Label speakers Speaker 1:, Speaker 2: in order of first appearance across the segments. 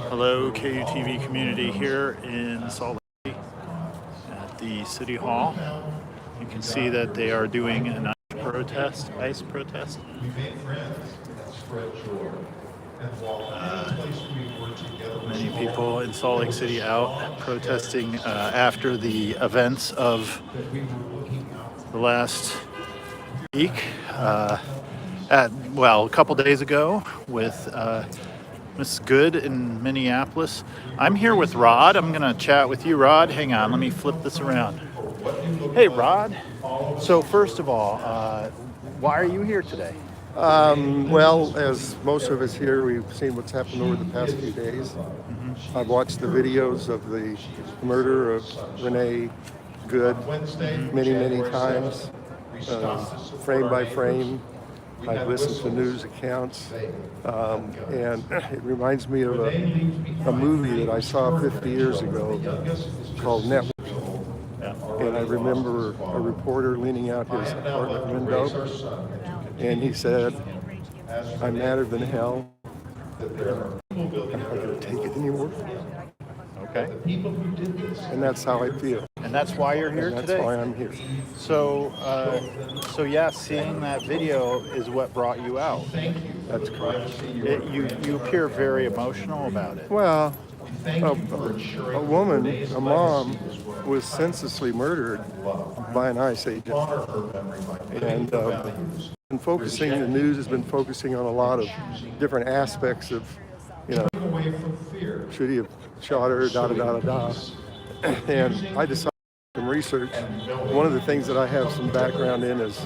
Speaker 1: Hello, KUTV community here in Salt Lake City at the City Hall. You can see that they are doing an ice protest. Many people in Salt Lake City out protesting after the events of the last week. A couple days ago with Miss Good in Minneapolis. I'm here with Rod. I'm going to chat with you, Rod. Hang on, let me flip this around. Hey, Rod. So first of all, why are you here today?
Speaker 2: Well, as most of us here, we've seen what's happened over the past few days. I've watched the videos of the murder of Renee Good many, many times, frame by frame. I've listened to news accounts, and it reminds me of a movie that I saw 50 years ago called Network. And I remember a reporter leaning out his apartment window, and he said, "I'm madder than hell. I'm not going to take it anymore."
Speaker 1: Okay.
Speaker 2: And that's how I feel.
Speaker 1: And that's why you're here today?
Speaker 2: That's why I'm here.
Speaker 1: So yeah, seeing that video is what brought you out.
Speaker 2: That's correct.
Speaker 1: You appear very emotional about it.
Speaker 2: Well, a woman, a mom, was senselessly murdered by an ICE agent. And the news has been focusing on a lot of different aspects of, should he have shot her, da-da-da-da-da. And I decided to do some research. One of the things that I have some background in is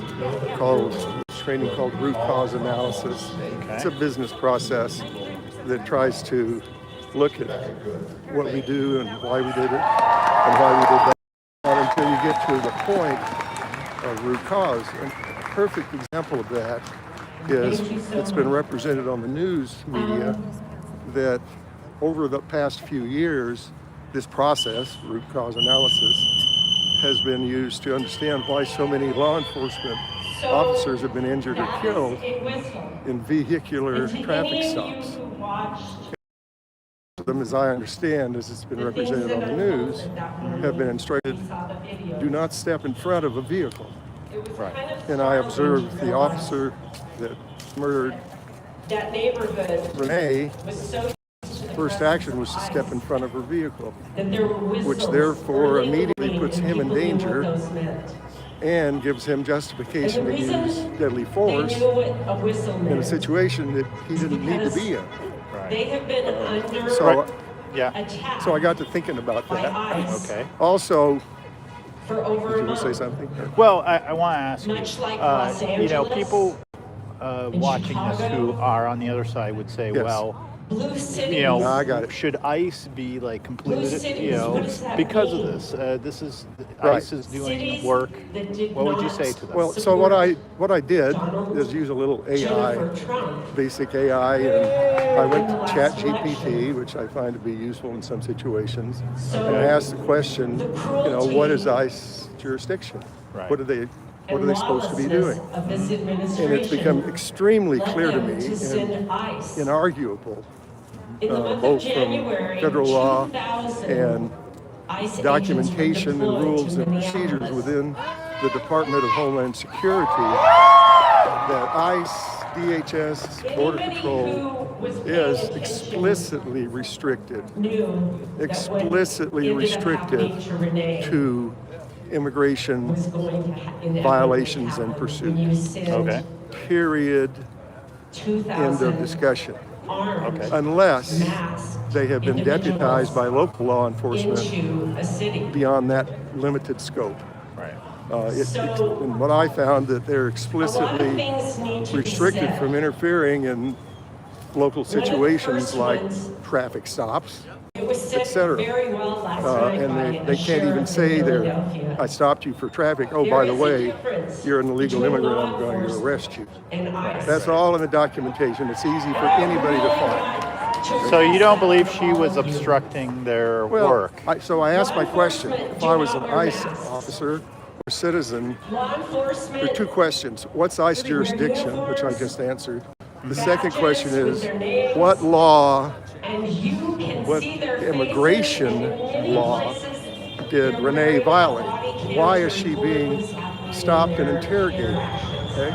Speaker 2: training called root cause analysis.
Speaker 1: Okay.
Speaker 2: It's a business process that tries to look at what we do and why we did it and why we did that, until you get to the point of root cause. And a perfect example of that is it's been represented on the news media that over the past few years, this process, root cause analysis, has been used to understand why so many law enforcement officers have been injured or killed in vehicular traffic stops. Them, as I understand, as it's been represented on the news, have been instructed, do not step in front of a vehicle.
Speaker 1: Right.
Speaker 2: And I observed the officer that murdered Renee, first action was to step in front of her vehicle, which therefore immediately puts him in danger and gives him justification to use deadly force in a situation that he didn't need to be in.
Speaker 3: They have been under attack.
Speaker 2: So I got to thinking about that.
Speaker 1: Okay.
Speaker 2: Also,
Speaker 3: for over
Speaker 2: did you want to say something?
Speaker 1: Well, I want to ask
Speaker 3: Much
Speaker 1: you,
Speaker 3: like Los Angeles,
Speaker 1: people watching this who are on the other side would say,
Speaker 2: Yes.
Speaker 1: well,
Speaker 3: Blue City,
Speaker 2: I got it.
Speaker 1: should ICE be like completely,
Speaker 3: Cities, what does that
Speaker 1: because of
Speaker 3: mean?
Speaker 1: this?
Speaker 2: Right.
Speaker 1: ICE is doing
Speaker 3: Cities
Speaker 1: work.
Speaker 3: that did
Speaker 1: What would you
Speaker 3: not
Speaker 1: say to them?
Speaker 2: Well, so what I did is use a little AI,
Speaker 3: Jennifer Trump.
Speaker 2: basic AI, and I went to ChatGPT, which I find to be useful in some situations, and I asked the question, what is ICE jurisdiction?
Speaker 1: Right.
Speaker 2: What are they supposed to be doing?
Speaker 3: Of this
Speaker 2: And it's
Speaker 3: administration
Speaker 2: become extremely
Speaker 3: led
Speaker 2: clear to
Speaker 3: them
Speaker 2: me
Speaker 3: to send
Speaker 2: and
Speaker 3: ICE.
Speaker 2: inarguable,
Speaker 3: In the month of
Speaker 2: both from
Speaker 3: January,
Speaker 2: federal law
Speaker 3: 2,000
Speaker 2: and
Speaker 3: ICE
Speaker 2: documentation
Speaker 3: agents were
Speaker 2: and
Speaker 3: deployed
Speaker 2: rules
Speaker 3: to
Speaker 2: and procedures
Speaker 3: Minneapolis.
Speaker 2: within the Department of Homeland Security that ICE, DHS, Border
Speaker 3: Anybody
Speaker 2: Patrol
Speaker 3: who was paying
Speaker 2: is
Speaker 3: attention
Speaker 2: explicitly restricted
Speaker 3: knew that
Speaker 2: explicitly
Speaker 3: what ended up
Speaker 2: restricted
Speaker 3: happening to Renee
Speaker 2: to immigration
Speaker 3: was going to inevitably
Speaker 2: violations and
Speaker 3: happen
Speaker 2: pursuit.
Speaker 3: when you send
Speaker 1: Okay.
Speaker 2: Period. End
Speaker 3: 2,000
Speaker 2: of discussion.
Speaker 3: armed,
Speaker 2: Unless
Speaker 3: masked
Speaker 2: they have been
Speaker 3: individuals
Speaker 2: deputized by local law enforcement
Speaker 3: into a city.
Speaker 2: beyond that limited scope.
Speaker 1: Right.
Speaker 2: And what I found that they're
Speaker 3: A lot of
Speaker 2: explicitly
Speaker 3: things need to
Speaker 2: restricted
Speaker 3: be said.
Speaker 2: from interfering in local
Speaker 3: One of the
Speaker 2: situations
Speaker 3: first
Speaker 2: like
Speaker 3: ones-
Speaker 2: traffic stops,
Speaker 3: It was said
Speaker 2: etc.
Speaker 3: very well last night by
Speaker 2: And they
Speaker 3: a
Speaker 2: can't even
Speaker 3: sheriff
Speaker 2: say
Speaker 3: in
Speaker 2: there,
Speaker 3: Philadelphia.
Speaker 2: I stopped you for traffic. Oh,
Speaker 3: There
Speaker 2: by the
Speaker 3: is a
Speaker 2: way,
Speaker 3: difference
Speaker 2: you're an illegal
Speaker 3: between
Speaker 2: immigrant.
Speaker 3: law
Speaker 2: I'm going to
Speaker 3: enforcement
Speaker 2: arrest you.
Speaker 3: and ICE.
Speaker 2: That's all in the documentation. It's easy for anybody to find.
Speaker 1: So you don't believe she was obstructing their
Speaker 2: Well,
Speaker 1: work?
Speaker 2: so I asked my question. If I was an ICE officer or citizen,
Speaker 3: Law enforcement.
Speaker 2: there are two questions. What's ICE jurisdiction, which I just answered. The second question is, what law
Speaker 3: And you can
Speaker 2: what
Speaker 3: see their
Speaker 2: immigration law did Renee violate? Why is she being stopped and interrogated? Okay.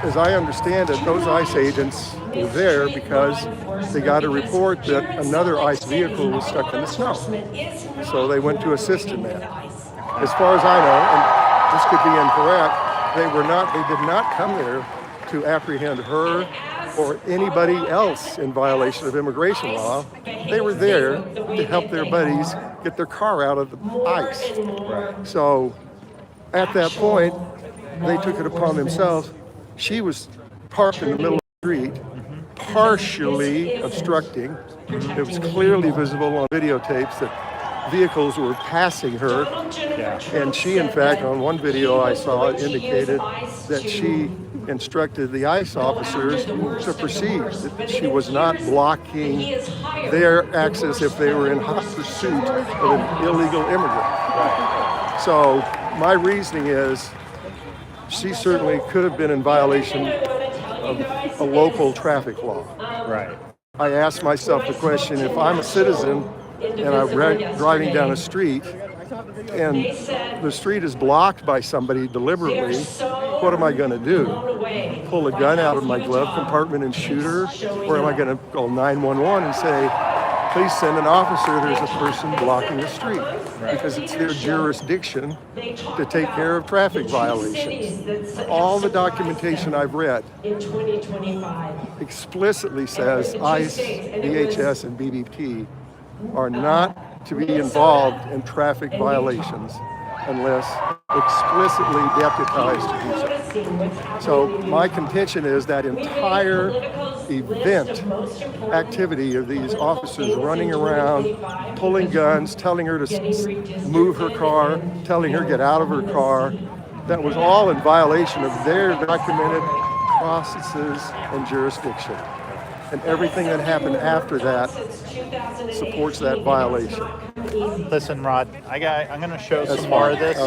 Speaker 2: As I understand it, those ICE agents were there because they got a report that another ICE vehicle was stuck in the snow. So they went to assist in that. As far as I know, and this could be incorrect, they did not come there to apprehend her or anybody else in violation of immigration law. They were there to help their buddies get their car out of the ice. So at that point, they took it upon themselves. She was parked in the middle of the street, partially obstructing. It was clearly visible on videotapes that vehicles were passing her. And she, in fact, on one video I saw, indicated that she instructed the ICE officers to proceed, that she was not blocking their access if they were in hot pursuit of an illegal immigrant. So my reasoning is she certainly could have been in violation of a local traffic law.
Speaker 1: Right.
Speaker 2: I asked myself the question, if I'm a citizen and I'm driving down a street and the street is blocked by somebody deliberately, what am I going to do? Pull a gun out of my glove compartment and shoot her? Or am I going to call 911 and say, please send an officer, there's a person blocking the street? Because it's their jurisdiction to take care of traffic violations. All the documentation I've read explicitly says ICE, DHS, and BBP are not to be involved in traffic violations unless explicitly deputized to do so. So my contention is that entire event activity of these officers running around, pulling guns, telling her to move her car, telling her to get out of her car, that was all in violation of their documented processes and jurisdiction. And everything that happened after that supports that violation.
Speaker 1: Listen, Rod, I'm going to show some more of this,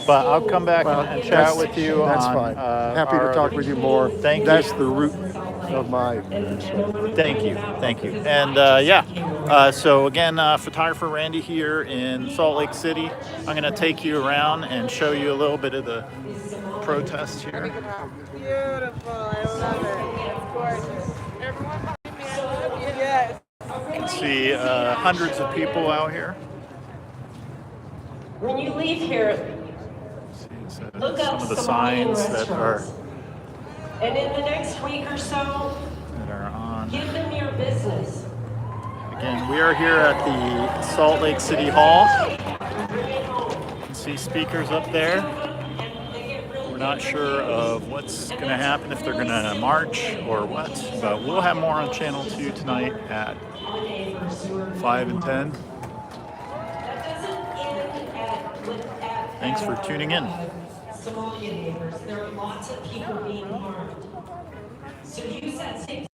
Speaker 1: but I'll come back and chat with you.
Speaker 2: That's
Speaker 1: on,
Speaker 2: fine. Happy to talk with you more. That's the root of my concern.
Speaker 1: Thank you. And so again, photographer Randy here in Salt Lake City. I'm going to take you around and show you a little bit of the protest here.
Speaker 4: Beautiful, I love it. It's gorgeous. Everyone behind me, I love you. Yes.
Speaker 1: You can see hundreds of people out here.
Speaker 3: When you leave here, look
Speaker 1: Some
Speaker 3: up
Speaker 1: of the
Speaker 3: Somalian
Speaker 1: signs that are
Speaker 3: restaurants. And in the next week or so,
Speaker 1: on.
Speaker 3: give them your business.
Speaker 1: Again, we are here at the Salt Lake City Hall. You can see speakers up there. We're not sure of what's going to happen, if they're going to march or what, but we'll have more on Channel 2 tonight at 5 and 10. Thanks for tuning in.
Speaker 3: Somalian neighbors, there are lots of people being harmed. So use that same